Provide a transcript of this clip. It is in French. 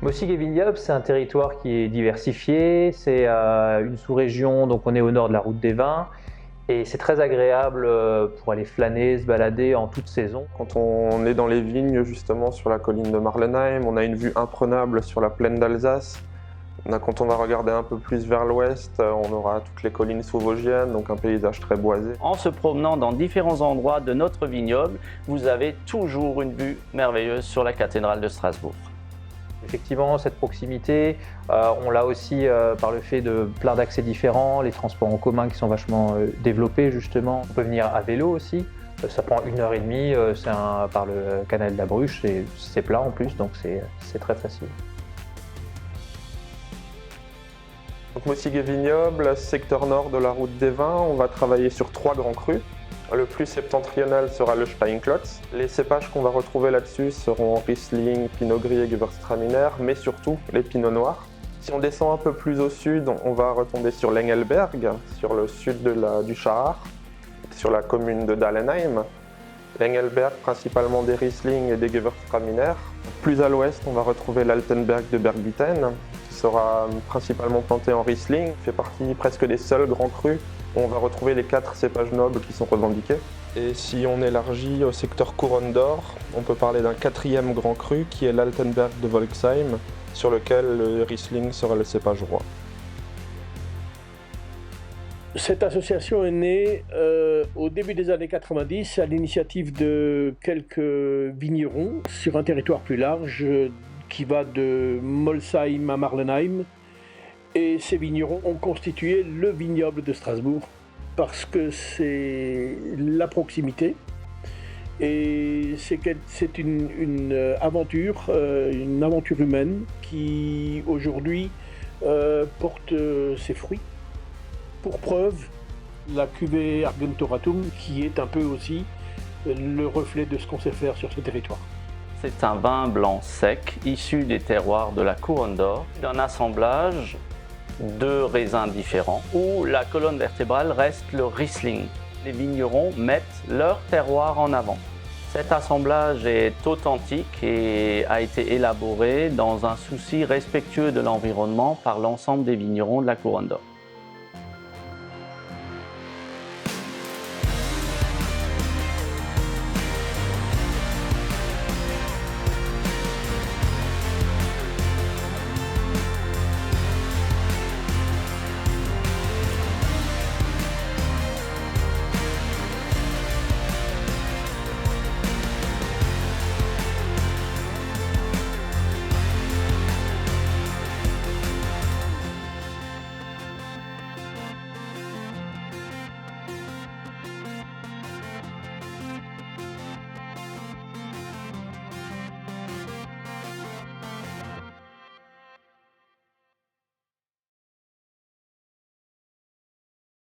Mossig-et-Vignoble, c'est un territoire qui est diversifié, c'est une sous-région, donc on est au nord de la route des vins, et c'est très agréable pour aller flâner, se balader en toute saison. Quand on est dans les vignes, justement, sur la colline de Marlenheim, on a une vue imprenable sur la plaine d'Alsace. Quand on va regarder un peu plus vers l'ouest, on aura toutes les collines sous-vosgiennes, donc un paysage très boisé. En se promenant dans différents endroits de notre vignoble, vous avez toujours une vue merveilleuse sur la cathédrale de Strasbourg. Effectivement, cette proximité, on l'a aussi par le fait de plein d'accès différents, les transports en commun qui sont vachement développés justement. On peut venir à vélo aussi, ça prend 1h30, par le canal de la Bruche, c'est plat en plus, donc c'est très facile. Donc Mossig-et-Vignoble, secteur nord de la route des vins, on va travailler sur 3 grands crus. Le plus septentrional sera le Steinklotz. Les cépages qu'on va retrouver là-dessus seront Riesling, Pinot Gris et Gewürztraminer, mais surtout les Pinots Noirs. Si on descend un peu plus au sud, on va retomber sur l'Engelberg, sur le sud du Charard, sur la commune de Dahlenheim. L'Engelberg, principalement des Riesling et des Gewürztraminer. Plus à l'ouest, on va retrouver l'Altenberg de Bergwitten, qui sera principalement planté en Riesling, fait partie presque des seuls grands crus où on va retrouver les 4 cépages nobles qui sont revendiqués. Et si on élargit au secteur Couronne d'Or, on peut parler d'un 4e grand cru qui est l'Altenberg de Volksheim, sur lequel le Riesling sera le cépage roi. Cette association est née au début des années 90 à l'initiative de quelques vignerons sur un territoire plus large qui va de Molsheim à Marlenheim. Et ces vignerons ont constitué le vignoble de Strasbourg parce que c'est la proximité et c'est une aventure humaine qui aujourd'hui porte ses fruits. Pour preuve, la cuvée Argentoratum qui est un peu aussi le reflet de ce qu'on sait faire sur ce territoire. C'est un vin blanc sec issu des terroirs de la Couronne d'Or, d'un assemblage de raisins différents où la colonne vertébrale reste le Riesling. Les vignerons mettent leur terroir en avant. Cet assemblage est authentique et a été élaboré dans un souci respectueux de l'environnement par l'ensemble des vignerons de la Couronne d'Or.